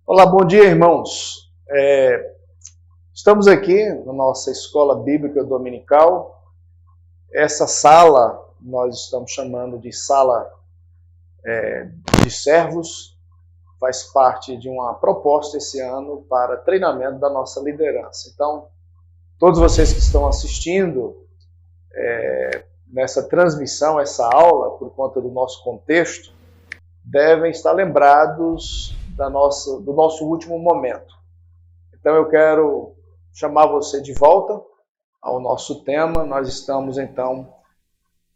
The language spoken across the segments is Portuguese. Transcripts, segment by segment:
Olá, bom dia, irmãos. Estamos aqui na nossa escola bíblica dominical. Essa sala nós estamos chamando de sala de servos. Faz parte de uma proposta esse ano para treinamento da nossa liderança. Então, todos vocês que estão assistindo nessa transmissão, essa aula, por conta do nosso contexto, devem estar lembrados do nosso último momento. Então eu quero chamar você de volta ao nosso tema. Nós estamos então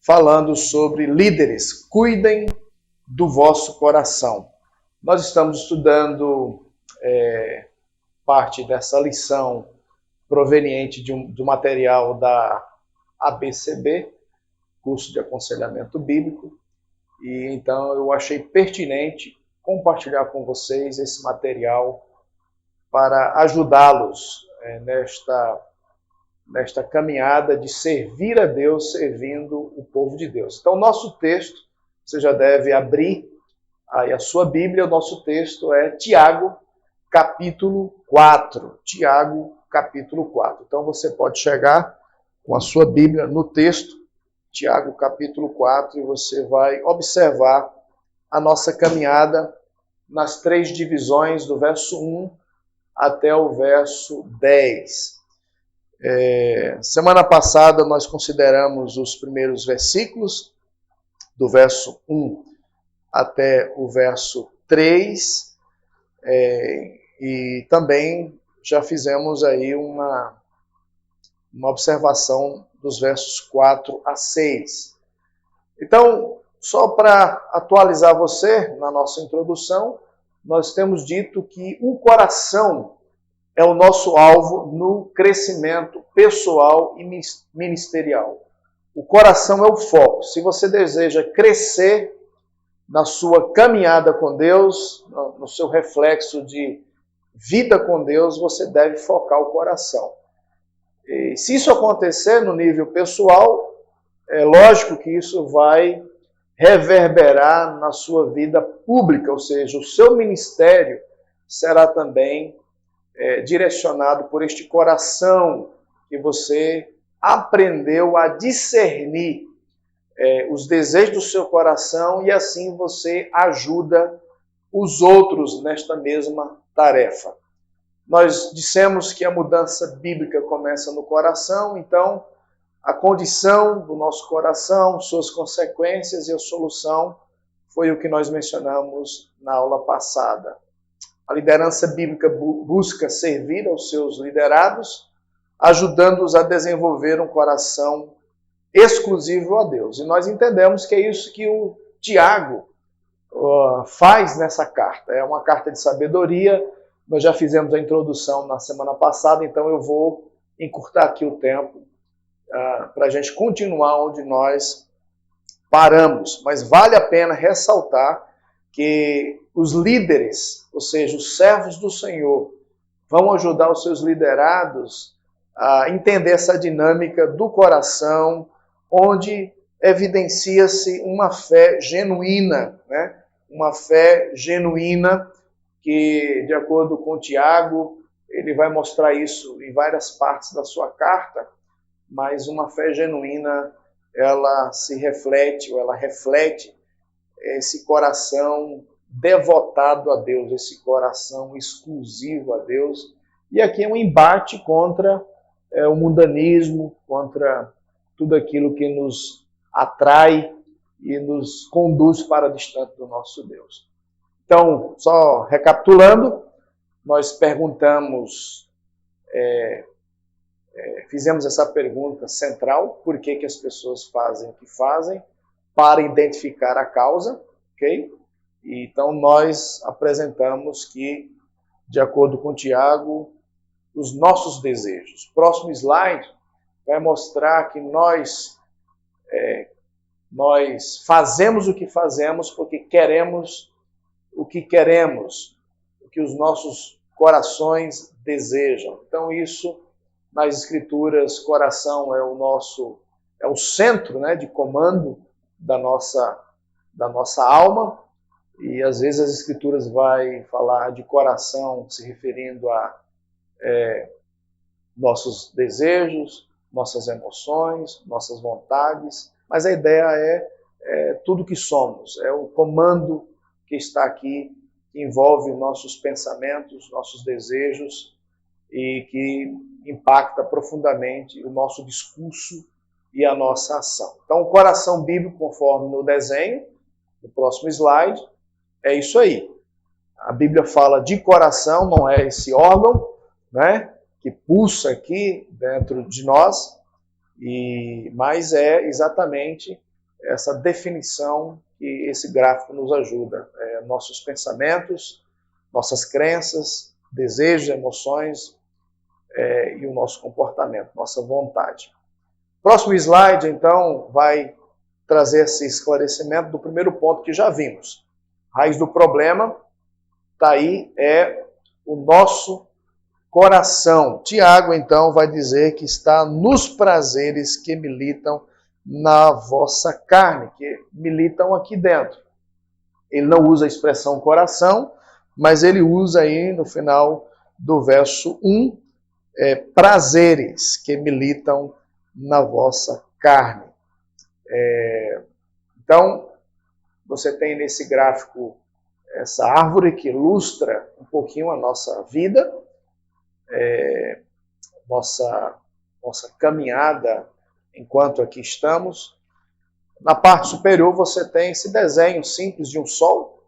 falando sobre líderes. Cuidem do vosso coração. Nós estamos estudando parte dessa lição proveniente do material da ABCB, curso de aconselhamento bíblico, e então eu achei pertinente compartilhar com vocês esse material para ajudá-los nesta caminhada de servir a Deus, servindo o povo de Deus. Então, nosso texto, você já deve abrir aí a sua Bíblia, o nosso texto é Tiago, capítulo 4. Tiago, capítulo 4. Então, você pode chegar com a sua Bíblia no texto, Tiago, capítulo 4, e você vai observar a nossa caminhada nas 3 divisões, do verso 1 até o verso 10. Semana passada nós consideramos os primeiros versículos, do verso 1 até o verso 3, e também já fizemos aí uma observação dos versos 4 a 6. Então, só para atualizar você na nossa introdução, nós temos dito que o coração é o nosso alvo no crescimento pessoal e ministerial. O coração é o foco. Se você deseja crescer na sua caminhada com Deus, no seu reflexo de vida com Deus, você deve focar o coração. E se isso acontecer no nível pessoal, é lógico que isso vai reverberar na sua vida pública, ou seja, o seu ministério será também direcionado por este coração que você aprendeu a discernir os desejos do seu coração, e assim você ajuda os outros nesta mesma tarefa. Nós dissemos que a mudança bíblica começa no coração, então a condição do nosso coração, suas consequências e a solução foi o que nós mencionamos na aula passada. A liderança bíblica busca servir aos seus liderados, ajudando-os a desenvolver um coração exclusivo a Deus. E nós entendemos que é isso que o Tiago faz nessa carta. É uma carta de sabedoria. Nós já fizemos a introdução na semana passada, então eu vou encurtar aqui o tempo para a gente continuar onde nós paramos. Mas vale a pena ressaltar que os líderes, ou seja, os servos do Senhor, vão ajudar os seus liderados a entender essa dinâmica do coração, onde evidencia-se uma fé genuína, né? Uma fé genuína que, de acordo com Tiago, ele vai mostrar isso em várias partes da sua carta, mas uma fé genuína, ela se reflete, ou ela reflete esse coração devotado a Deus, esse coração exclusivo a Deus. E aqui é um embate contra o mundanismo, contra tudo aquilo que nos atrai e nos conduz para distante do nosso Deus. Então, só recapitulando, nós perguntamos, fizemos essa pergunta central: por que as pessoas fazem o que fazem? Para identificar a causa, ok? Então nós apresentamos que, de acordo com Tiago, os nossos desejos. O próximo slide vai mostrar que nós fazemos o que fazemos porque queremos o que queremos, o que os nossos corações desejam. Então isso, nas Escrituras, coração é o centro, né, de comando da nossa alma, E às vezes as escrituras vai falar de coração se referindo a nossos desejos, nossas emoções, nossas vontades, mas a ideia é tudo que somos, é o comando que está aqui, que envolve nossos pensamentos, nossos desejos e que impacta profundamente o nosso discurso e a nossa ação. Então, o coração bíblico, conforme no desenho, no próximo slide, é isso aí. A Bíblia fala de coração, não é esse órgão, né, que pulsa aqui dentro de nós, mas é exatamente essa definição que esse gráfico nos ajuda. Nossos pensamentos, nossas crenças, desejos, emoções e o nosso comportamento, nossa vontade. Próximo slide, então, vai trazer esse esclarecimento do primeiro ponto que já vimos. A raiz do problema está aí, é o nosso coração. Tiago, então, vai dizer que está nos prazeres que militam na vossa carne, que militam aqui dentro. Ele não usa a expressão coração, mas ele usa aí no final do verso 1, prazeres que militam na vossa carne. Então, você tem nesse gráfico essa árvore que ilustra um pouquinho a nossa vida, nossa caminhada enquanto aqui estamos. Na parte superior você tem esse desenho simples de um sol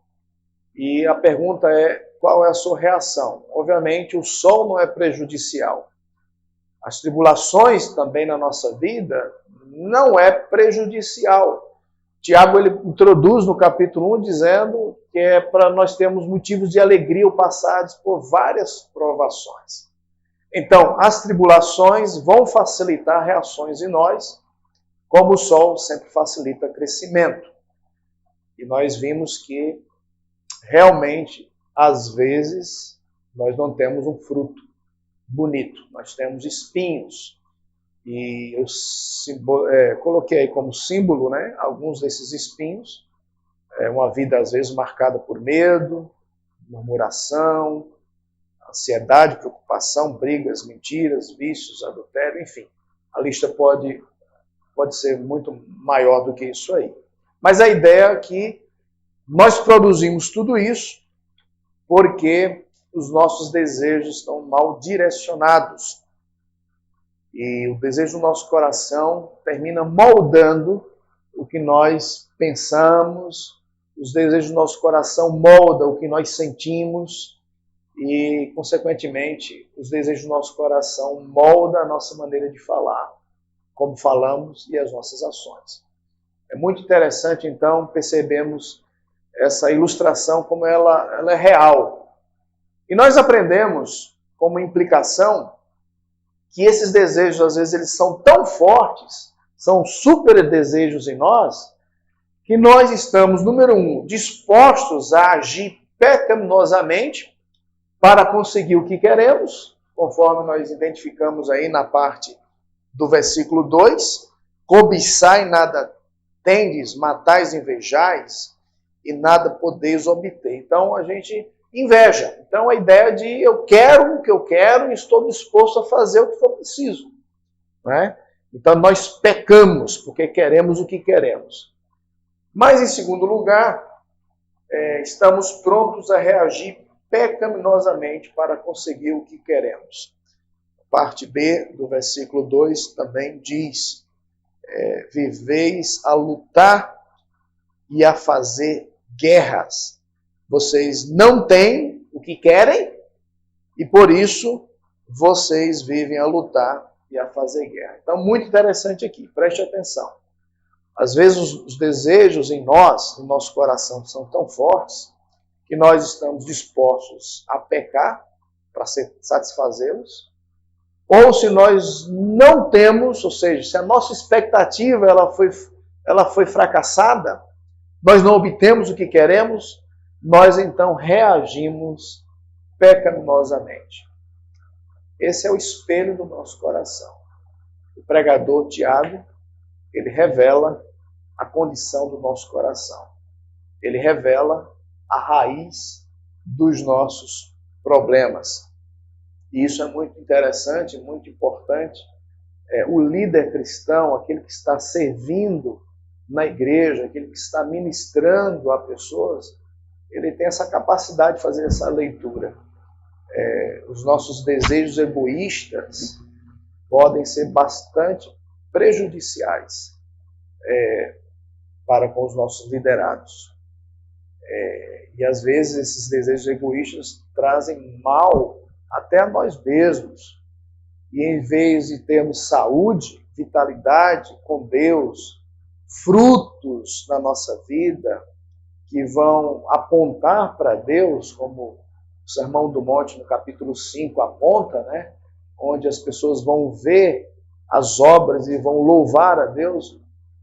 e a pergunta é: qual é a sua reação? Obviamente o sol não é prejudicial. As tribulações também na nossa vida não é prejudicial. Tiago ele introduz no capítulo 1 dizendo que é para nós termos motivos de alegria ao passarmos por várias provações. Então, as tribulações vão facilitar reações em nós, como o sol sempre facilita crescimento. E nós vimos que, realmente, às vezes, nós não temos um fruto bonito, nós temos espinhos. E eu coloquei aí como símbolo, né, alguns desses espinhos. Uma vida, às vezes, marcada por medo, murmuração, ansiedade, preocupação, brigas, mentiras, vícios, adultério, enfim. A lista pode ser muito maior do que isso aí. Mas a ideia é que nós produzimos tudo isso porque os nossos desejos estão mal direcionados. E o desejo do nosso coração termina moldando o que nós pensamos, os desejos do nosso coração moldam o que nós sentimos e, consequentemente, os desejos do nosso coração moldam a nossa maneira de falar, como falamos e as nossas ações. É muito interessante, então, percebemos essa ilustração como ela é real. E nós aprendemos, como implicação, que esses desejos, às vezes, eles são tão fortes, são super desejos em nós, que nós estamos, número 1, dispostos a agir pecaminosamente para conseguir o que queremos, conforme nós identificamos aí na parte do versículo 2, cobiçai nada tendes, matais, invejais, e nada podeis obter. Então a gente inveja. Então a ideia de eu quero o que eu quero e estou disposto a fazer o que for preciso. Né? Então nós pecamos porque queremos o que queremos. Mas em segundo lugar, estamos prontos a reagir pecaminosamente para conseguir o que queremos. Parte B do versículo 2 também diz: viveis a lutar e a fazer guerras. Vocês não têm o que querem e por isso vocês vivem a lutar e a fazer guerra. Então, muito interessante aqui, preste atenção. Às vezes os desejos em nós, no nosso coração, são tão fortes que nós estamos dispostos a pecar para satisfazê-los. Ou se nós não temos, ou seja, se a nossa expectativa ela foi fracassada, nós não obtemos o que queremos, nós então reagimos pecaminosamente. Esse é o espelho do nosso coração. O pregador Tiago, ele revela a condição do nosso coração. Ele revela a raiz dos nossos problemas. E isso é muito interessante, muito importante. O líder cristão, aquele que está servindo na igreja, aquele que está ministrando a pessoas, ele tem essa capacidade de fazer essa leitura. Os nossos desejos egoístas podem ser bastante prejudiciais para com os nossos liderados. E às vezes esses desejos egoístas trazem mal até a nós mesmos. E em vez de termos saúde, vitalidade com Deus, frutos na nossa vida que vão apontar para Deus, como o Sermão do Monte no capítulo 5 aponta, né? Onde as pessoas vão ver as obras e vão louvar a Deus,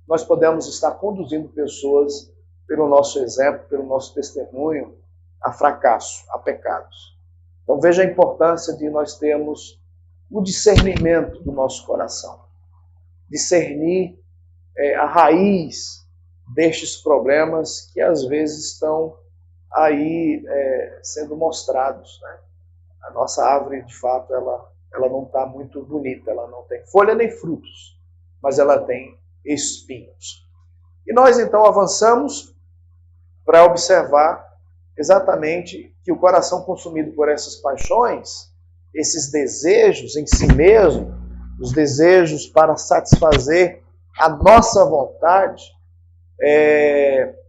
nós podemos estar conduzindo pessoas pelo nosso exemplo, pelo nosso testemunho, a fracasso, a pecados. Então veja a importância de nós termos o discernimento do nosso coração. Discernir a raiz destes problemas que às vezes estão aí sendo mostrados, né? A nossa árvore, de fato, ela não está muito bonita, ela não tem folha nem frutos, mas ela tem espinhos. E nós então avançamos para observar exatamente que o coração consumido por essas paixões, esses desejos em si mesmo, os desejos para satisfazer a nossa vontade,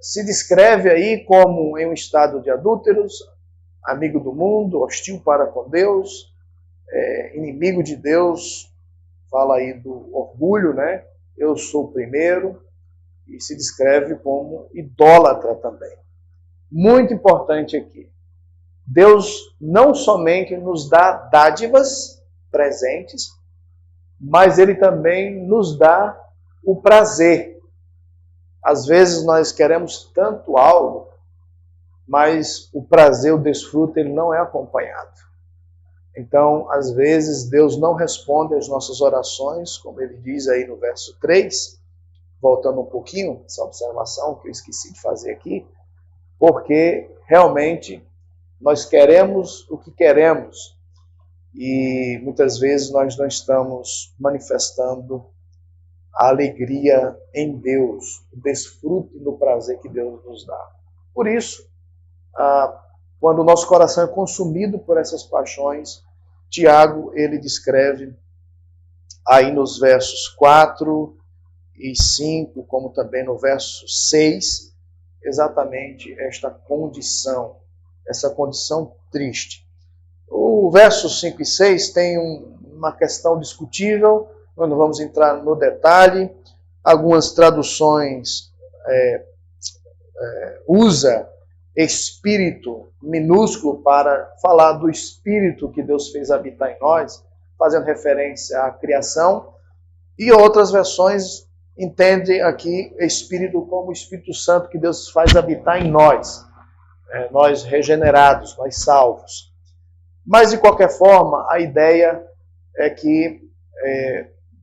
se descreve aí como em um estado de adúlteros, amigo do mundo, hostil para com Deus, inimigo de Deus, fala aí do orgulho, né? Eu sou o primeiro, e se descreve como idólatra também. Muito importante aqui. Deus não somente nos dá dádivas, presentes, mas Ele também nos dá o prazer. Às vezes nós queremos tanto algo, mas o prazer, o desfruto, ele não é acompanhado. Então, às vezes, Deus não responde às nossas orações, como Ele diz aí no verso 3, voltando um pouquinho, essa observação que eu esqueci de fazer aqui, porque realmente nós queremos o que queremos e muitas vezes nós não estamos manifestando a alegria em Deus, o desfruto do prazer que Deus nos dá. Por isso, quando o nosso coração é consumido por essas paixões, Tiago, ele descreve aí nos versos 4 e 5, como também no verso 6, exatamente esta condição, essa condição triste. O verso 5 e 6 tem uma questão discutível, nós não vamos entrar no detalhe. Algumas traduções usa espírito minúsculo para falar do espírito que Deus fez habitar em nós, fazendo referência à criação, e outras versões entendem aqui espírito como o Espírito Santo que Deus faz habitar em nós, nós regenerados, nós salvos. Mas de qualquer forma, a ideia é que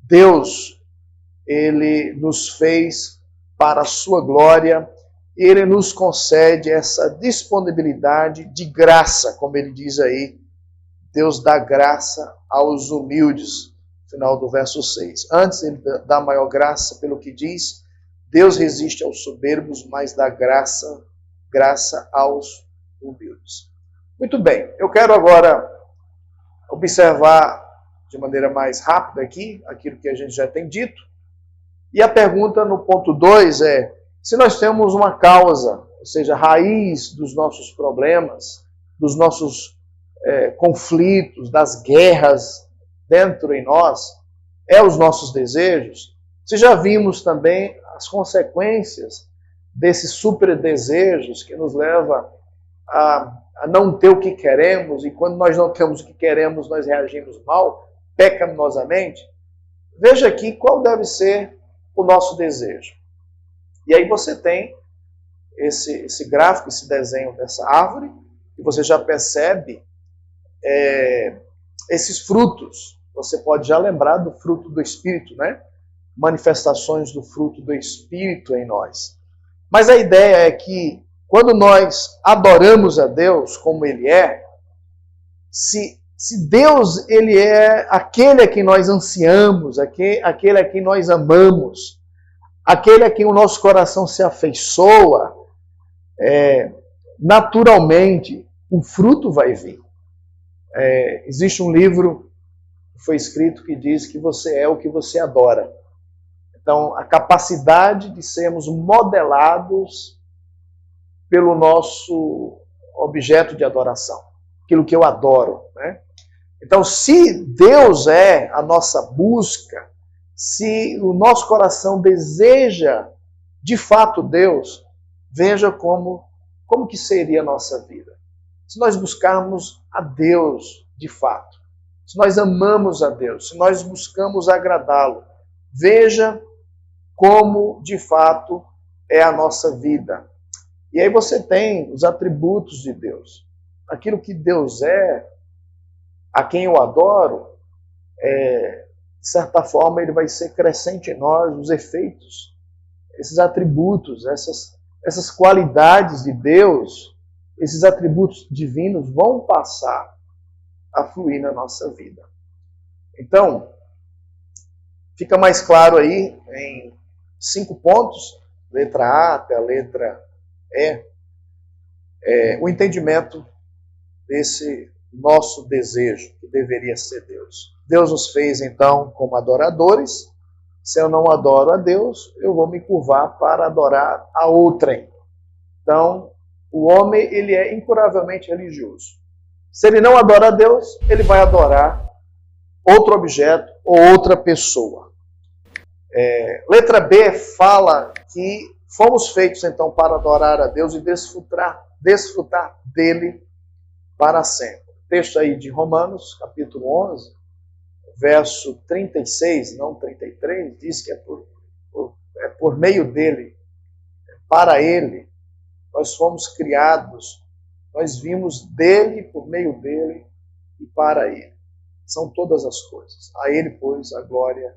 Deus, Ele nos fez para a sua glória, Ele nos concede essa disponibilidade de graça, como Ele diz aí, Deus dá graça aos humildes, no final do verso 6. Antes Ele dá maior graça pelo que diz, Deus resiste aos soberbos, mas dá graça aos humildes. Muito bem, eu quero agora observar de maneira mais rápida aqui, aquilo que a gente já tem dito. E a pergunta no ponto 2 é, se nós temos uma causa, ou seja, a raiz dos nossos problemas, dos nossos conflitos, das guerras dentro em nós, os nossos desejos, se já vimos também as consequências desses super desejos que nos leva a não ter o que queremos, e quando nós não temos o que queremos, nós reagimos mal, pecaminosamente. Veja aqui qual deve ser o nosso desejo. E aí você tem esse gráfico, esse desenho dessa árvore, e você já percebe esses frutos. Você pode já lembrar do fruto do Espírito, né? Manifestações do fruto do Espírito em nós. Mas a ideia é que quando nós adoramos a Deus como Ele é, se Deus ele é aquele a quem nós ansiamos, aquele a quem nós amamos, aquele a quem o nosso coração se afeiçoa, naturalmente o fruto vai vir. Existe um livro que foi escrito que diz que você é o que você adora. Então, a capacidade de sermos modelados pelo nosso objeto de adoração, aquilo que eu adoro, né? Então, se Deus é a nossa busca, se o nosso coração deseja de fato Deus, veja como que seria a nossa vida. Se nós buscarmos a Deus de fato, se nós amamos a Deus, se nós buscamos agradá-lo, veja como de fato é a nossa vida. E aí você tem os atributos de Deus. Aquilo que Deus é, a quem eu adoro, de certa forma ele vai ser crescente em nós, os efeitos, esses atributos, essas qualidades de Deus, esses atributos divinos vão passar a fluir na nossa vida. Então, fica mais claro aí em 5 pontos, letra A até a letra E, o entendimento desse nosso desejo, que deveria ser Deus. Deus nos fez, então, como adoradores. Se eu não adoro a Deus, eu vou me curvar para adorar a outrem. Então, o homem ele é incuravelmente religioso. Se ele não adora a Deus, ele vai adorar outro objeto ou outra pessoa. Letra B fala que fomos feitos, então, para adorar a Deus e desfrutar dele para sempre. O texto aí de Romanos, capítulo 11, verso 36, não 33, diz que é por meio dele, para ele, nós fomos criados, nós vimos dele, por meio dele e para ele. São todas as coisas. A ele, pois, a glória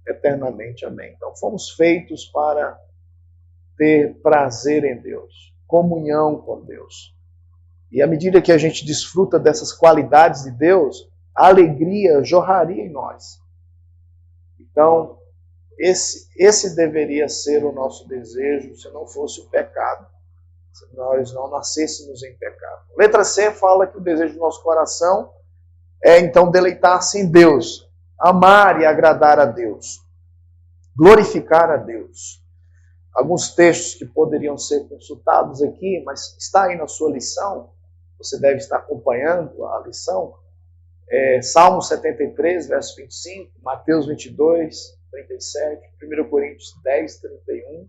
eternamente. Amém. Então, fomos feitos para ter prazer em Deus, comunhão com Deus. E à medida que a gente desfruta dessas qualidades de Deus, a alegria jorraria em nós. Então, esse deveria ser o nosso desejo, se não fosse o pecado, se nós não nascêssemos em pecado. Letra C fala que o desejo do nosso coração é, então, deleitar-se em Deus, amar e agradar a Deus, glorificar a Deus. Alguns textos que poderiam ser consultados aqui, mas está aí na sua lição, você deve estar acompanhando a lição. Salmo 73, verso 25, Mateus 22, 37, 1 Coríntios 10, 31,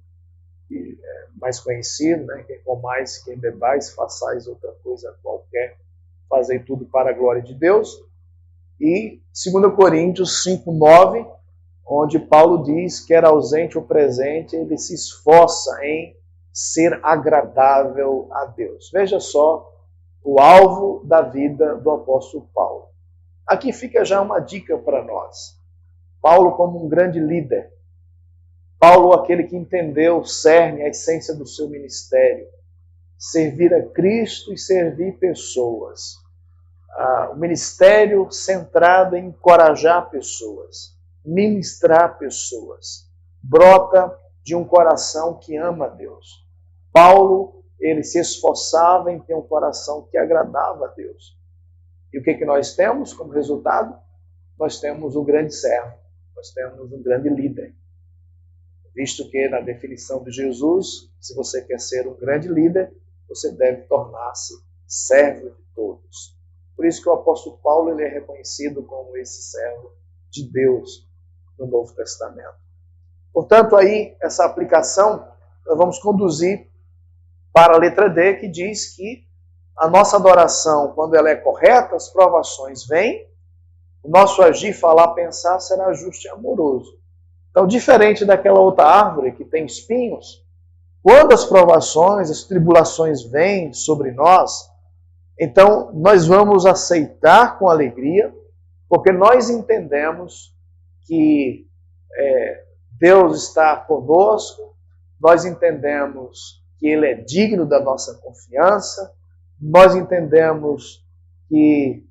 que é mais conhecido, né? Quem comais, quem bebais, façais outra coisa qualquer, fazei tudo para a glória de Deus. E 2 Coríntios 5, 9, onde Paulo diz que era ausente ou presente, ele se esforça em ser agradável a Deus. Veja só o alvo da vida do apóstolo Paulo. Aqui fica já uma dica para nós. Paulo como um grande líder. Paulo aquele que entendeu o cerne, a essência do seu ministério. Servir a Cristo e servir pessoas. O ministério centrado em encorajar pessoas, ministrar pessoas. Brota de um coração que ama a Deus. Paulo, ele se esforçava em ter um coração que agradava a Deus. E o que nós temos como resultado? Nós temos um grande servo, nós temos um grande líder. Visto que na definição de Jesus, se você quer ser um grande líder, você deve tornar-se servo de todos. Por isso que o apóstolo Paulo ele é reconhecido como esse servo de Deus no Novo Testamento. Portanto, aí, essa aplicação, nós vamos conduzir para a letra D, que diz que a nossa adoração, quando ela é correta, as provações vêm, o nosso agir, falar, pensar será justo e amoroso. Então, diferente daquela outra árvore que tem espinhos, quando as provações, as tribulações vêm sobre nós, então nós vamos aceitar com alegria, porque nós entendemos que Deus está conosco, nós entendemos que Ele é digno da nossa confiança, nós entendemos que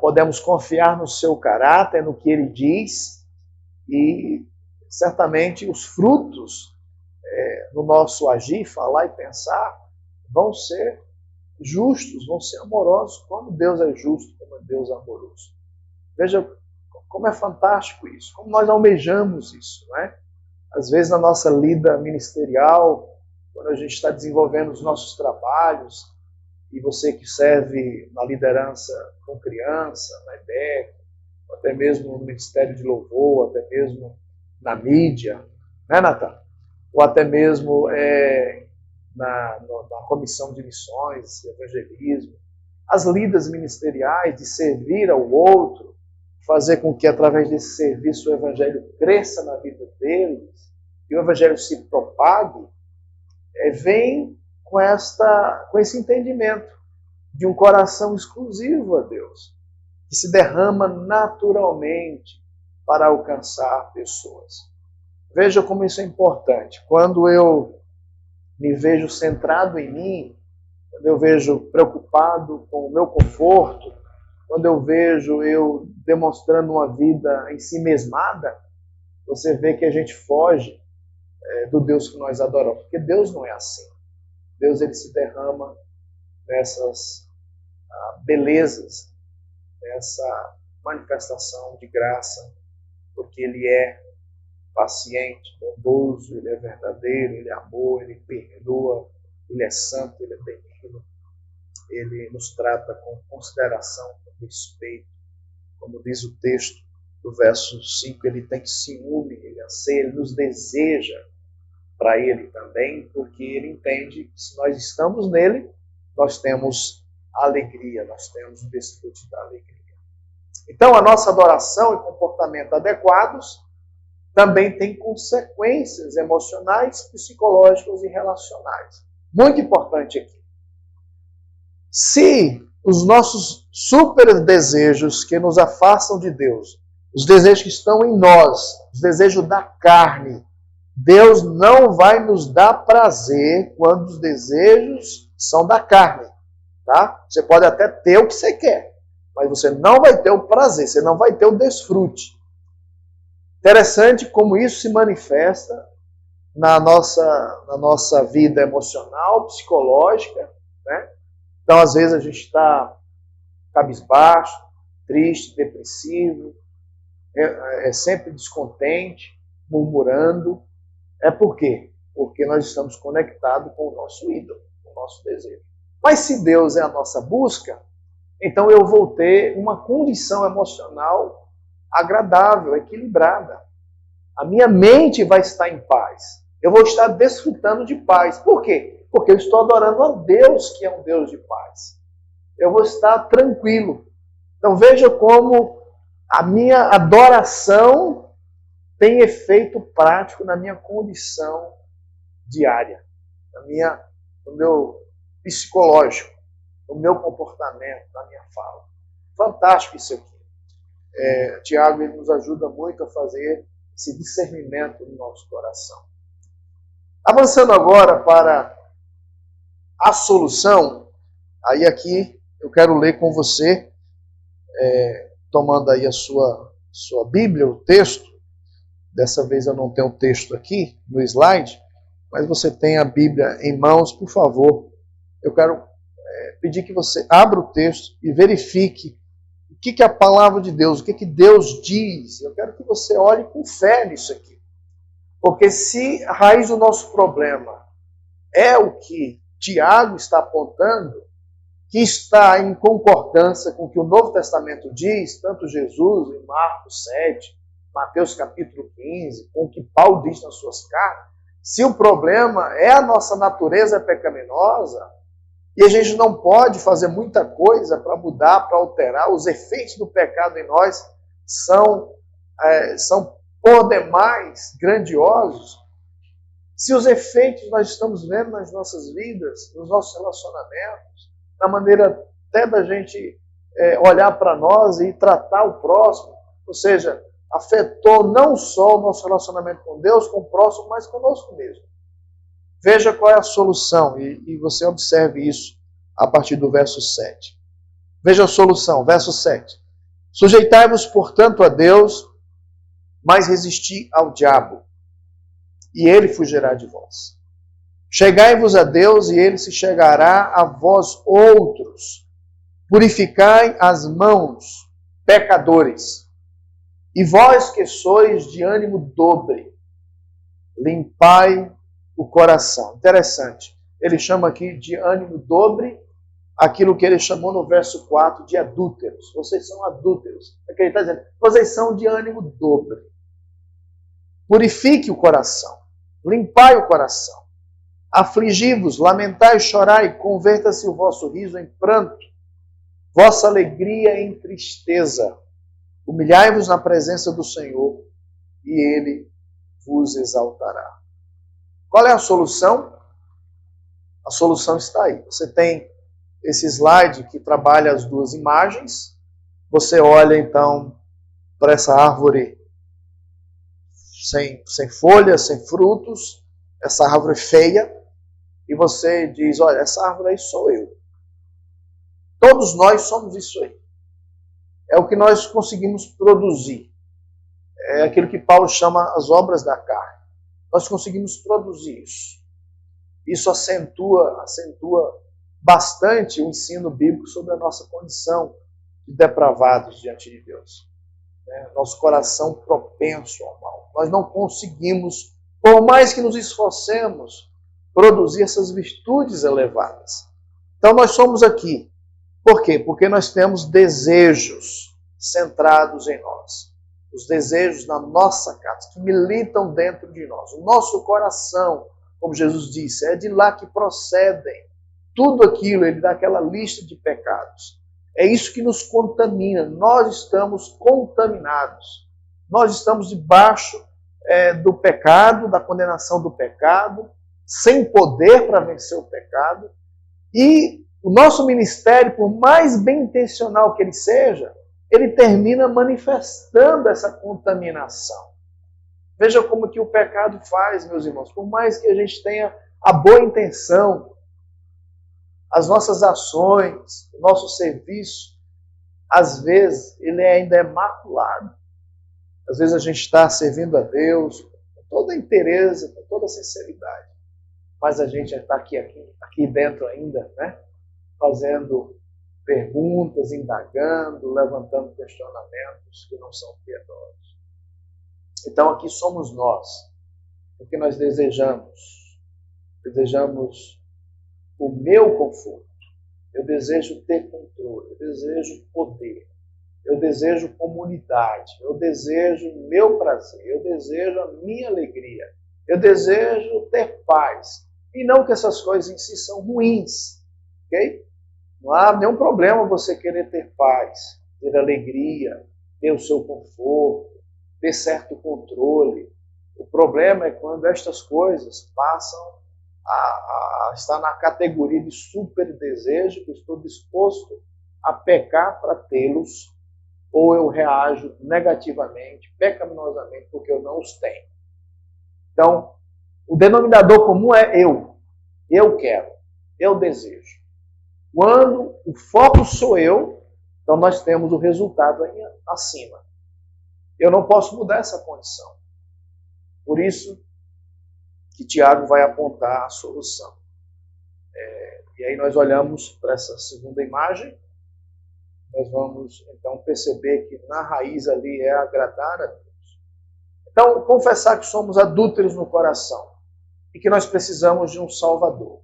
podemos confiar no seu caráter, no que Ele diz, e certamente os frutos no nosso agir, falar e pensar vão ser justos, vão ser amorosos, como Deus é justo, como Deus é amoroso. Veja como é fantástico isso, como nós almejamos isso, não é? Às vezes na nossa lida ministerial, quando a gente está desenvolvendo os nossos trabalhos, e você que serve na liderança com criança, na EBEC, até mesmo no Ministério de Louvor, até mesmo na mídia, né, Natan? Ou até mesmo na comissão de missões, evangelismo, as lidas ministeriais de servir ao outro, fazer com que através desse serviço o evangelho cresça na vida deles e o evangelho se propague, vem com esse entendimento de um coração exclusivo a Deus, que se derrama naturalmente para alcançar pessoas. Veja como isso é importante. Quando eu me vejo centrado em mim, quando eu vejo preocupado com o meu conforto, quando eu vejo eu demonstrando uma vida em si mesmada, você vê que a gente foge do Deus que nós adoramos. Porque Deus não é assim. Deus ele se derrama nessas belezas, nessa manifestação de graça, porque Ele é paciente, bondoso, Ele é verdadeiro, Ele é amor, Ele perdoa, Ele é santo, Ele é benigno, Ele nos trata com consideração, com respeito. Como diz o texto do verso 5, Ele tem ciúme, Ele anseia, Ele nos deseja para Ele também, porque Ele entende que se nós estamos nele, nós temos alegria, nós temos o desfrute da alegria. Então, a nossa adoração e comportamento adequados também tem consequências emocionais, psicológicas e relacionais. Muito importante aqui. Se os nossos super desejos que nos afastam de Deus, os desejos que estão em nós, os desejos da carne, Deus não vai nos dar prazer quando os desejos são da carne. Tá? Você pode até ter o que você quer, mas você não vai ter o prazer, você não vai ter o desfrute. Interessante como isso se manifesta na nossa vida emocional, psicológica, né? Então, às vezes, a gente está cabisbaixo, triste, depressivo, sempre descontente, murmurando. Por quê? Porque nós estamos conectados com o nosso ídolo, com o nosso desejo. Mas se Deus é a nossa busca, então eu vou ter uma condição emocional agradável, equilibrada. A minha mente vai estar em paz. Eu vou estar desfrutando de paz. Por quê? Porque eu estou adorando a Deus, que é um Deus de paz. Eu vou estar tranquilo. Então veja como a minha adoração tem efeito prático na minha condição diária, no meu psicológico, no meu comportamento, na minha fala. Fantástico isso aqui. Tiago ele nos ajuda muito a fazer esse discernimento no nosso coração. Avançando agora para a solução, aí aqui eu quero ler com você, tomando aí a sua Bíblia, o texto. Dessa vez eu não tenho o texto aqui no slide, mas você tem a Bíblia em mãos, por favor. Eu quero pedir que você abra o texto e verifique o que é a palavra de Deus, o que Deus diz. Eu quero que você olhe com fé nisso aqui. Porque se a raiz do nosso problema é o que Tiago está apontando, que está em concordância com o que o Novo Testamento diz, tanto Jesus em Marcos 7, Mateus capítulo 15, com o que Paulo diz nas suas cartas, se o problema é a nossa natureza pecaminosa, e a gente não pode fazer muita coisa para mudar, para alterar, os efeitos do pecado em nós são por demais grandiosos. Se os efeitos nós estamos vendo nas nossas vidas, nos nossos relacionamentos, na maneira até da gente olhar para nós e tratar o próximo, ou seja, afetou não só o nosso relacionamento com Deus, com o próximo, mas conosco mesmo. Veja qual é a solução, e você observe isso a partir do verso 7. Veja a solução, verso 7. Sujeitai-vos, portanto, a Deus, mas resisti ao diabo, e ele fugirá de vós. Chegai-vos a Deus, e ele se chegará a vós outros. Purificai as mãos, pecadores. E vós que sois de ânimo dobre, limpai o coração. Interessante. Ele chama aqui de ânimo dobre aquilo que ele chamou no verso 4 de adúlteros. Vocês são adúlteros. É que ele está dizendo, vocês são de ânimo dobre. Purifique o coração. Limpai o coração. Afligi-vos, lamentai, chorai, converta-se o vosso riso em pranto, vossa alegria em tristeza. Humilhai-vos na presença do Senhor, e Ele vos exaltará. Qual é a solução? A solução está aí. Você tem esse slide que trabalha as duas imagens. Você olha, então, para essa árvore sem folhas, sem frutos, essa árvore feia, e você diz, olha, essa árvore aí sou eu. Todos nós somos isso aí. É o que nós conseguimos produzir. É aquilo que Paulo chama as obras da carne. Nós conseguimos produzir isso. Isso acentua bastante o ensino bíblico sobre a nossa condição de depravados diante de Deus. Nosso coração propenso ao mal. Nós não conseguimos, por mais que nos esforcemos, produzir essas virtudes elevadas. Então nós somos aqui. Por quê? Porque nós temos desejos centrados em nós. Os desejos da nossa casa, que militam dentro de nós. O nosso coração, como Jesus disse, é de lá que procedem tudo aquilo, ele dá aquela lista de pecados. É isso que nos contamina. Nós estamos contaminados. Nós estamos debaixo do pecado, da condenação do pecado, sem poder para vencer o pecado. E o nosso ministério, por mais bem intencional que ele seja, ele termina manifestando essa contaminação. Veja como que o pecado faz, meus irmãos. Por mais que a gente tenha a boa intenção, as nossas ações, o nosso serviço, às vezes ele ainda é maculado. Às vezes a gente está servindo a Deus com toda a inteireza, com toda a sinceridade. Mas a gente está aqui dentro ainda, né? Fazendo perguntas, indagando, levantando questionamentos que não são piedosos. Então aqui somos nós, o que nós desejamos. Desejamos o meu conforto, eu desejo ter controle, eu desejo poder, eu desejo comunidade, eu desejo o meu prazer, eu desejo a minha alegria, eu desejo ter paz. E não que essas coisas em si são ruins, ok? Não há nenhum problema você querer ter paz, ter alegria, ter o seu conforto, ter certo controle. O problema é quando estas coisas passam a estar na categoria de super desejo, que estou disposto a pecar para tê-los, ou eu reajo negativamente, pecaminosamente, porque eu não os tenho. Então, o denominador comum é eu quero, eu desejo. Quando o foco sou eu, então nós temos o resultado aí acima. Eu não posso mudar essa condição. Por isso que Tiago vai apontar a solução. E aí nós olhamos para essa segunda imagem, nós vamos então perceber que na raiz ali é agradar a Deus. Então, confessar que somos adúlteros no coração e que nós precisamos de um Salvador.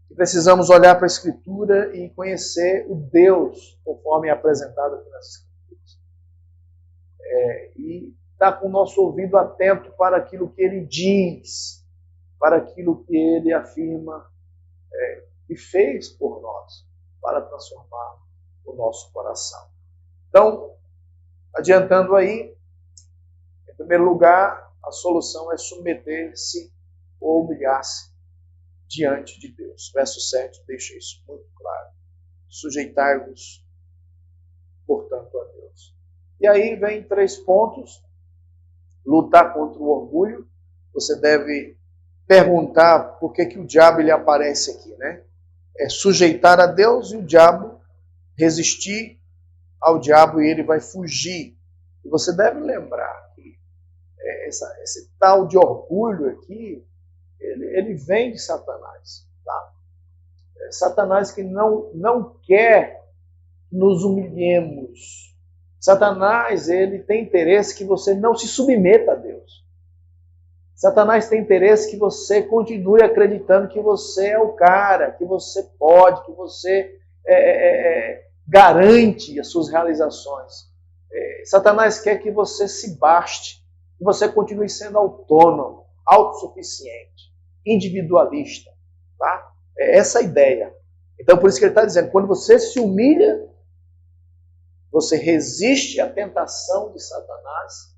Que precisamos olhar para a Escritura e conhecer o Deus conforme é apresentado aqui nas Escrituras. E estar com o nosso ouvido atento para aquilo que ele diz, para aquilo que ele afirma e fez por nós, para transformar o nosso coração. Então, adiantando aí, em primeiro lugar, a solução é submeter-se ou humilhar-se diante de Deus. Verso 7 deixa isso muito claro. Sujeitai-vos, portanto, a Deus. E aí vem 3 pontos. Lutar contra o orgulho. Você deve perguntar por que o diabo ele aparece aqui, né? É sujeitar a Deus e o diabo resistir ao diabo e ele vai fugir. E você deve lembrar que esse tal de orgulho aqui, ele vem de Satanás. Tá? É Satanás que não quer que nos humilhemos. Satanás ele tem interesse que você não se submeta a Deus. Satanás tem interesse que você continue acreditando que você é o cara, que você pode, que você garante as suas realizações. Satanás quer que você se baste, que você continue sendo autônomo, autossuficiente, individualista. Tá? É essa a ideia. Então, por isso que ele está dizendo, quando você se humilha, você resiste à tentação de Satanás.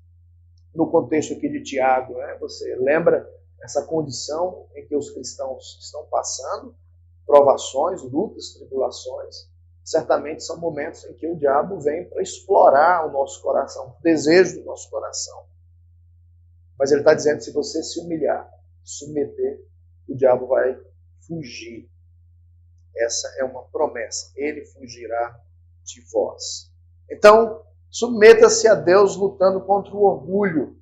No contexto aqui de Tiago, né? Você lembra essa condição em que os cristãos estão passando, provações, lutas, tribulações. Certamente são momentos em que o diabo vem para explorar o nosso coração, o desejo do nosso coração. Mas ele está dizendo que se você se humilhar, submeter, o diabo vai fugir. Essa é uma promessa. Ele fugirá de vós. Então, submeta-se a Deus lutando contra o orgulho,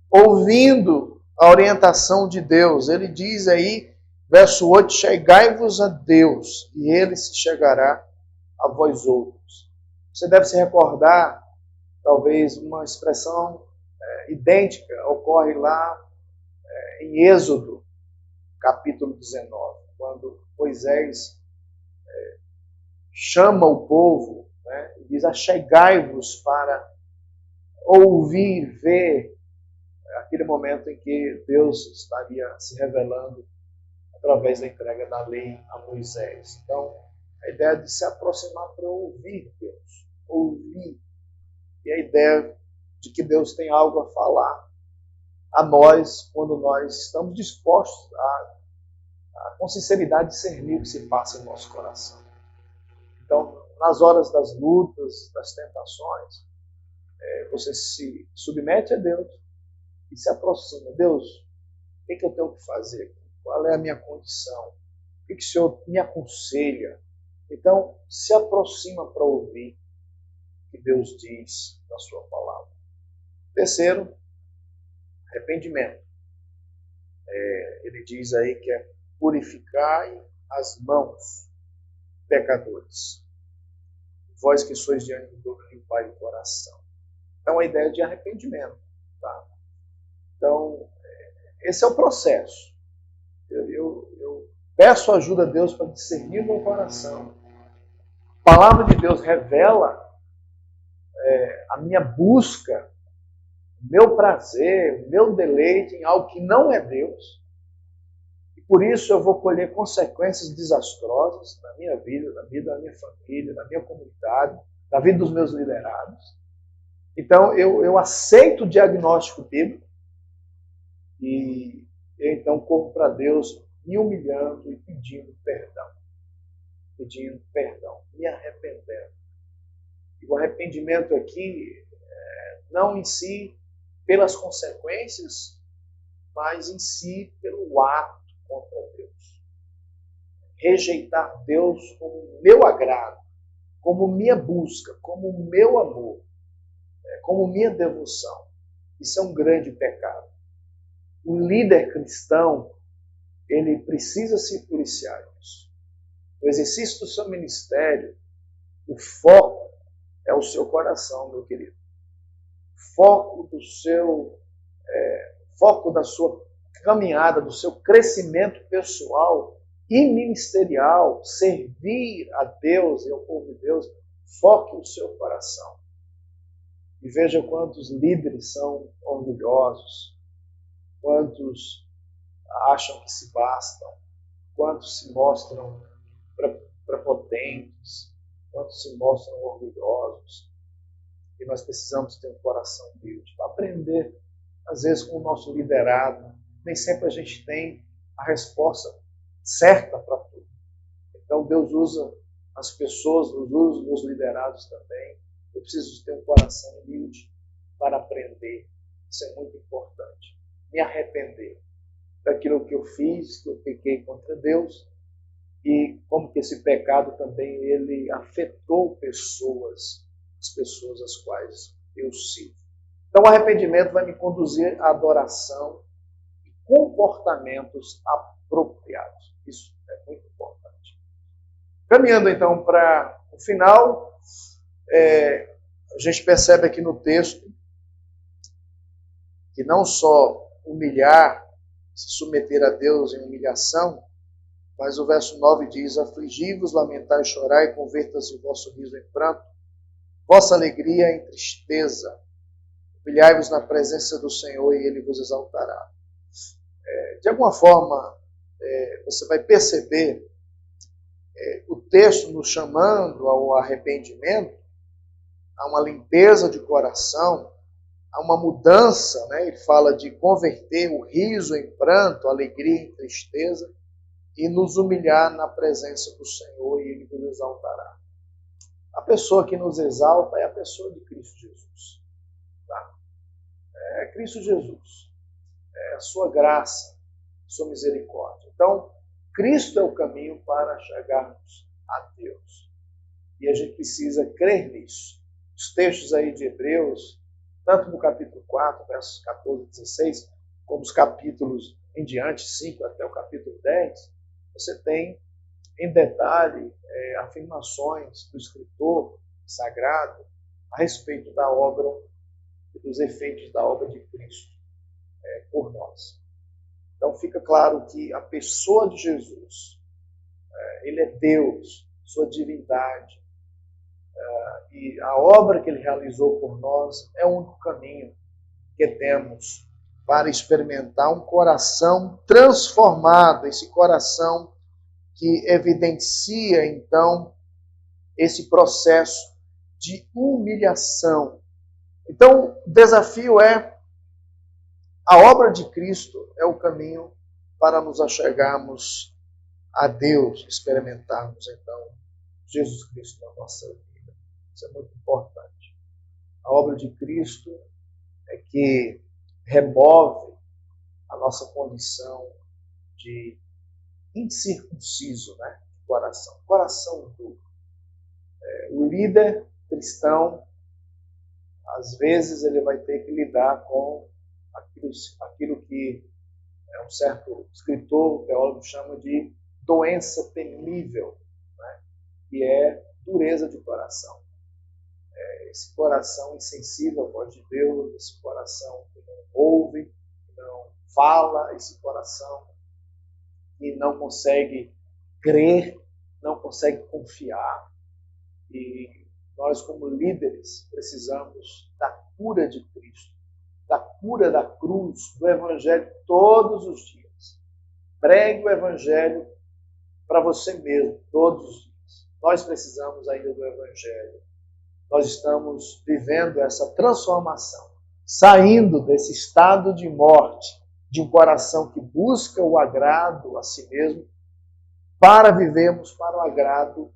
ouvindo a orientação de Deus. Ele diz aí, verso 8, chegai-vos a Deus, e Ele se chegará a vós outros. Você deve se recordar, talvez, uma expressão idêntica, ocorre lá em Êxodo, capítulo 19, quando Moisés chama o povo, né, e diz, achegai-vos para ouvir, ver aquele momento em que Deus estaria se revelando através da entrega da lei a Moisés. Então, a ideia de se aproximar para ouvir Deus, ouvir, e a ideia de que Deus tem algo a falar a nós quando nós estamos dispostos com sinceridade discernir o que se passa em nosso coração. Então, nas horas das lutas, das tentações, você se submete a Deus e se aproxima. Deus, o que eu tenho que fazer? Qual é a minha condição? O que o Senhor me aconselha? Então, se aproxima para ouvir o que Deus diz na sua palavra. Terceiro, arrependimento. Ele diz aí que é purificai as mãos, pecadores. Vós que sois de ânimo duro, limpai o coração. Então, a ideia de arrependimento. Tá? Então, esse é o processo. Eu peço ajuda a Deus para discernir o meu coração. A palavra de Deus revela a minha busca, o meu prazer, o meu deleite em algo que não é Deus. E por isso eu vou colher consequências desastrosas na minha vida, na vida da minha família, na minha comunidade, na vida dos meus liderados. Então eu aceito o diagnóstico bíblico e então corro para Deus me humilhando e pedindo perdão. Pedindo perdão, me arrependendo. E o arrependimento aqui, não em si pelas consequências, mas em si pelo ato contra Deus. Rejeitar Deus como meu agrado, como minha busca, como meu amor, como minha devoção. Isso é um grande pecado. O líder cristão, ele precisa se policiar nisso. No exercício do seu ministério, o foco é o seu coração, meu querido. Foco da sua caminhada, do seu crescimento pessoal e ministerial, servir a Deus e ao povo de Deus, foque o seu coração. E veja quantos líderes são orgulhosos, quantos acham que se bastam, quantos se mostram prepotentes, quantos se mostram orgulhosos. E nós precisamos ter um coração humilde para aprender, às vezes, com o nosso liderado. Nem sempre a gente tem a resposta certa para tudo. Então, Deus usa as pessoas, Deus usa os liderados também. Eu preciso ter um coração humilde para aprender. Isso é muito importante. Me arrepender. daquilo que eu fiz, que eu pequei contra Deus, e como que esse pecado também ele afetou pessoas, as pessoas às quais eu sirvo. Então, o arrependimento vai me conduzir à adoração e comportamentos apropriados. Isso é muito importante. Caminhando, então, para o final, a gente percebe aqui no texto que não só humilhar, se submeter a Deus em humilhação, mas o verso 9 diz: afligi-vos, lamentai, chorai, converta-se o vosso riso em pranto, vossa alegria em tristeza. Humilhai-vos na presença do Senhor e Ele vos exaltará. De alguma forma, você vai perceber o texto nos chamando ao arrependimento, a uma limpeza de coração, a uma mudança, né? Ele fala de converter o riso em pranto, a alegria em tristeza, e nos humilhar na presença do Senhor e Ele nos exaltará. A pessoa que nos exalta é a pessoa de Cristo Jesus. Tá? É Cristo Jesus. É a sua graça, a sua misericórdia. Então, Cristo é o caminho para chegarmos a Deus. E a gente precisa crer nisso. Os textos aí de Hebreus, tanto no capítulo 4, versos 14 e 16, como os capítulos em diante, 5 até o capítulo 10, você tem em detalhe afirmações do escritor sagrado a respeito da obra e dos efeitos da obra de Cristo por nós. Então fica claro que a pessoa de Jesus, Ele é Deus, sua divindade, e a obra que Ele realizou por nós é o único caminho que temos para experimentar um coração transformado, esse coração que evidencia, então, esse processo de humilhação. Então, o desafio é: a obra de Cristo é o caminho para nos achegarmos a Deus, experimentarmos, então, Jesus Cristo na nossa vida. Isso é muito importante. A obra de Cristo é que remove a nossa condição de incircunciso, né? Coração duro. O líder cristão, às vezes, ele vai ter que lidar com aquilo que um certo escritor, teólogo, chama de doença temível, né? Que é dureza de coração. Esse coração insensível à voz de Deus, esse coração que não ouve, que não fala, esse coração que não consegue crer, não consegue confiar. E nós, como líderes, precisamos da cura de Cristo, da cura da cruz, do Evangelho todos os dias. Pregue o Evangelho para você mesmo, todos os dias. Nós precisamos ainda do Evangelho. Nós estamos vivendo essa transformação, saindo desse estado de morte, de um coração que busca o agrado a si mesmo, para vivermos para o agrado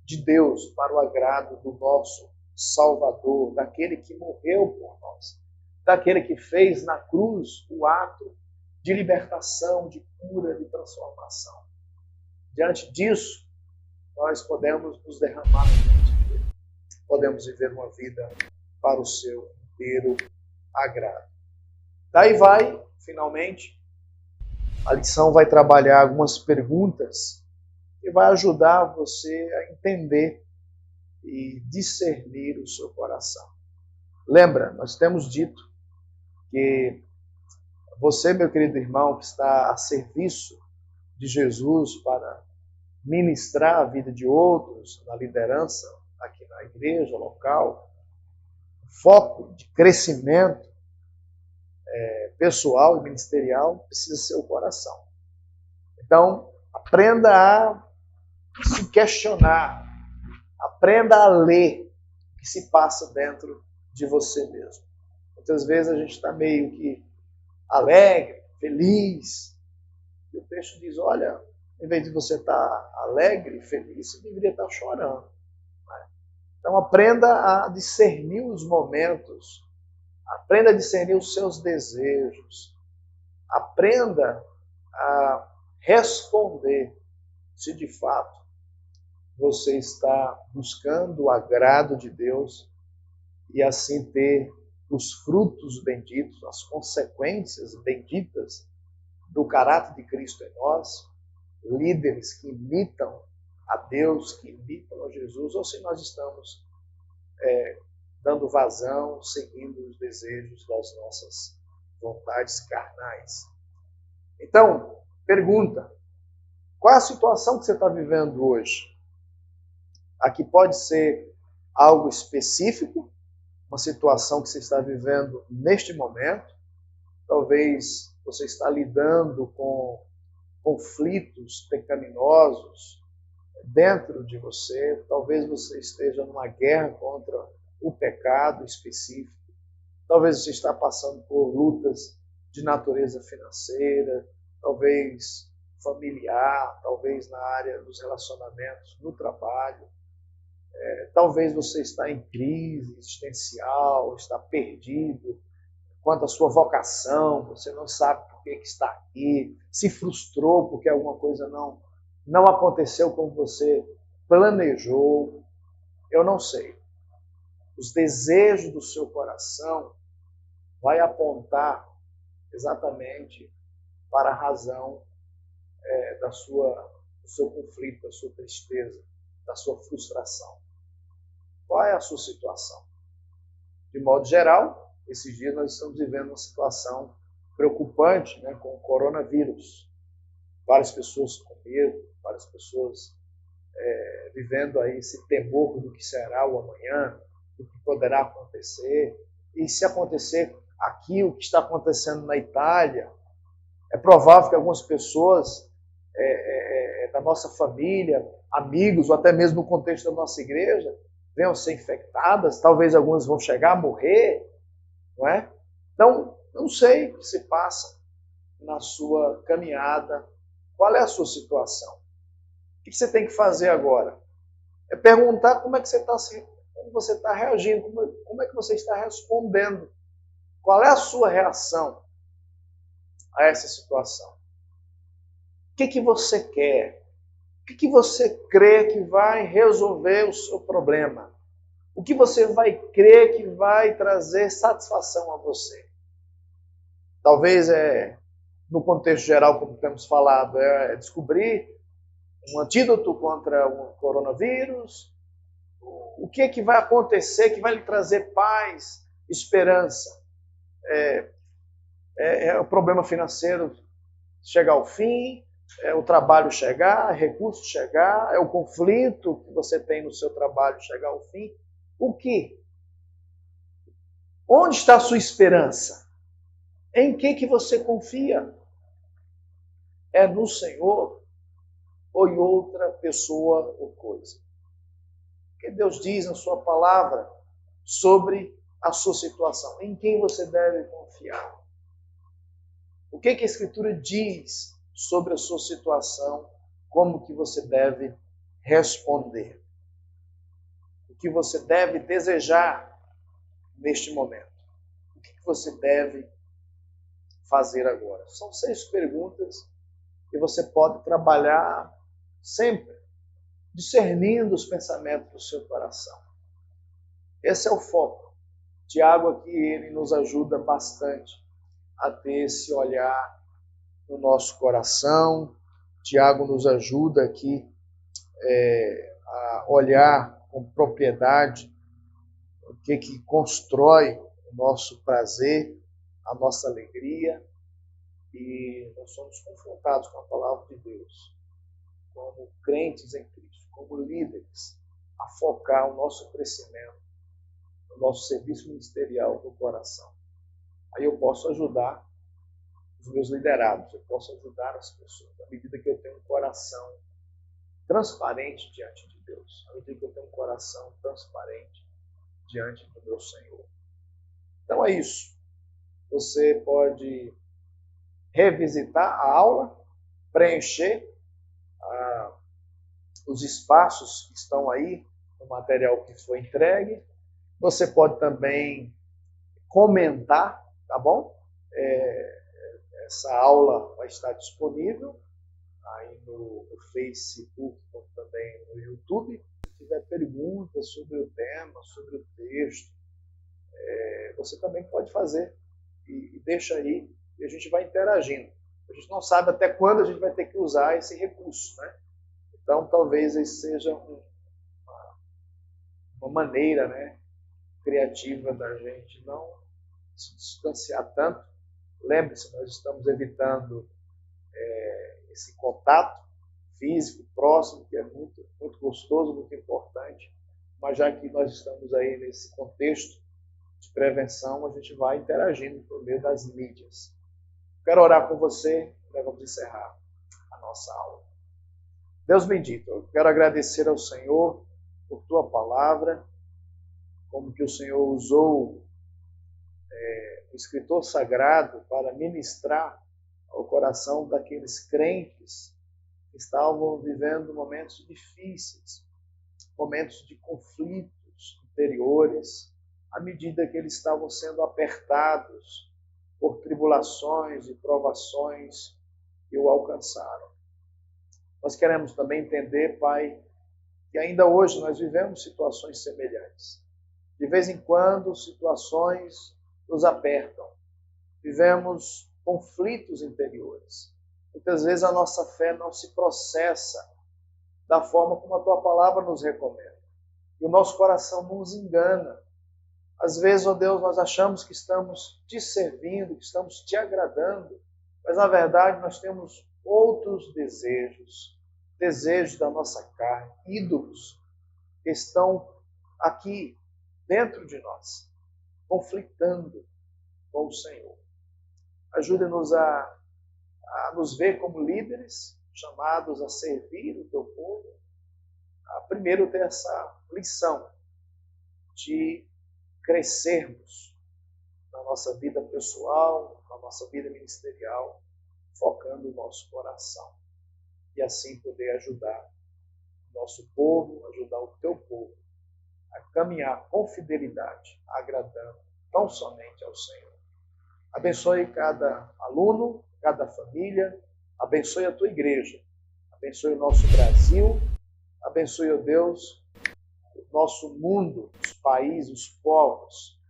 de Deus, para o agrado do nosso Salvador, daquele que morreu por nós, daquele que fez na cruz o ato de libertação, de cura, de transformação. Diante disso, nós podemos nos derramar diante dele. Podemos viver uma vida para o seu inteiro agrado. Daí vai, finalmente, a lição vai trabalhar algumas perguntas que vai ajudar você a entender e discernir o seu coração. Lembra, nós temos dito que você, meu querido irmão, que está a serviço de Jesus para ministrar a vida de outros na liderança aqui na igreja local, foco de crescimento pessoal e ministerial precisa ser o coração. Então, aprenda a se questionar, aprenda a ler o que se passa dentro de você mesmo. Muitas vezes a gente está meio que alegre, feliz, e o texto diz: olha, em vez de você estar alegre, feliz, você deveria estar chorando. Então aprenda a discernir os momentos, aprenda a discernir os seus desejos, aprenda a responder se de fato você está buscando o agrado de Deus e assim ter os frutos benditos, as consequências benditas do caráter de Cristo em nós, líderes que imitam a Deus, que imitam a Jesus, ou se nós estamos dando vazão, seguindo os desejos das nossas vontades carnais. Então, pergunta, qual é a situação que você está vivendo hoje? Aqui pode ser algo específico, uma situação que você está vivendo neste momento. Talvez você está lidando com conflitos pecaminosos dentro de você. Talvez você esteja numa guerra contra o pecado específico. Talvez você está passando por lutas de natureza financeira, talvez familiar, talvez na área dos relacionamentos, no trabalho. Talvez você está em crise existencial, está perdido quanto à sua vocação, você não sabe por que está aqui, se frustrou porque alguma coisa não aconteceu como você planejou. Eu não sei. Os desejos do seu coração vai apontar exatamente para a razão do seu conflito, da sua tristeza, da sua frustração. Qual é a sua situação? De modo geral, esses dias nós estamos vivendo uma situação preocupante, com o coronavírus. Várias pessoas com medo, várias pessoas vivendo aí esse temor do que será o amanhã, do que poderá acontecer. E se acontecer aqui o que está acontecendo na Itália, é provável que algumas pessoas da nossa família, amigos, ou até mesmo no contexto da nossa igreja, venham ser infectadas, talvez algumas vão chegar a morrer, não é? Então, não sei o que se passa na sua caminhada, qual é a sua situação. O que você tem que fazer agora? É perguntar como é que você está reagindo, como é que você está respondendo. Qual é a sua reação a essa situação? O que você quer? O que você crê que vai resolver o seu problema? O que você vai crer que vai trazer satisfação a você? Talvez, no contexto geral, como temos falado, é descobrir um antídoto contra o coronavírus. O que vai acontecer que vai lhe trazer paz, esperança? É o problema financeiro chegar ao fim, é o trabalho chegar, recurso chegar, é o conflito que você tem no seu trabalho chegar ao fim. O que? Onde está a sua esperança? Em que você confia? É no Senhor ou em outra pessoa ou coisa? O que Deus diz na sua palavra sobre a sua situação? Em quem você deve confiar? O que a Escritura diz sobre a sua situação? Como que você deve responder? O que você deve desejar neste momento? O que você deve fazer agora? São 6 perguntas que você pode trabalhar sempre, discernindo os pensamentos do seu coração. Esse é o foco. Tiago aqui, ele nos ajuda bastante a ter esse olhar no nosso coração. Tiago nos ajuda aqui a olhar com propriedade o que constrói o nosso prazer, a nossa alegria. E nós somos confrontados com a palavra de Deus, como crentes em Cristo, como líderes, a focar o nosso crescimento, o nosso serviço ministerial no coração. Aí eu posso ajudar os meus liderados, eu posso ajudar as pessoas, à medida que eu tenho um coração transparente diante de Deus, à medida que eu tenho um coração transparente diante do meu Senhor. Então é isso. Você pode revisitar a aula, preencher os espaços que estão aí no material que foi entregue. Você pode também comentar, tá bom? Essa aula vai estar disponível aí no Facebook, como também no YouTube. Se tiver perguntas sobre o tema, sobre o texto, você também pode fazer e deixa aí e a gente vai interagindo. A gente não sabe até quando a gente vai ter que usar esse recurso, né? Então, talvez esse seja uma maneira, né, criativa da gente não se distanciar tanto. Lembre-se, nós estamos evitando esse contato físico próximo, que é muito, muito gostoso, muito importante, mas já que nós estamos aí nesse contexto de prevenção, a gente vai interagindo por meio das mídias. Quero orar com você, nós vamos encerrar a nossa aula. Deus bendito, eu quero agradecer ao Senhor por Tua palavra, como que o Senhor usou o escritor sagrado para ministrar ao coração daqueles crentes que estavam vivendo momentos difíceis, momentos de conflitos interiores, à medida que eles estavam sendo apertados por tribulações e provações que o alcançaram. Nós queremos também entender, Pai, que ainda hoje nós vivemos situações semelhantes. De vez em quando, situações nos apertam. Vivemos conflitos interiores. Muitas vezes a nossa fé não se processa da forma como a Tua palavra nos recomenda. E o nosso coração nos engana. Às vezes, ó Deus, nós achamos que estamos te servindo, que estamos te agradando, mas na verdade nós temos outros desejos da nossa carne, ídolos que estão aqui dentro de nós, conflitando com o Senhor. Ajude-nos a nos ver como líderes, chamados a servir o Teu povo, a primeiro ter essa lição de crescermos na nossa vida pessoal, na nossa vida ministerial, focando o nosso coração. E assim poder ajudar o nosso povo, ajudar o Teu povo a caminhar com fidelidade, agradando tão somente ao Senhor. Abençoe cada aluno, cada família, abençoe a Tua igreja, abençoe o nosso Brasil, abençoe, ó Deus, o nosso mundo, os países, os povos,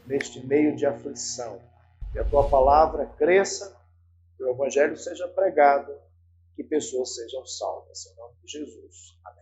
neste meio de aflição. Que a Tua palavra cresça, que o Evangelho seja pregado, que pessoas sejam salvas. Em nome de Jesus. Amém.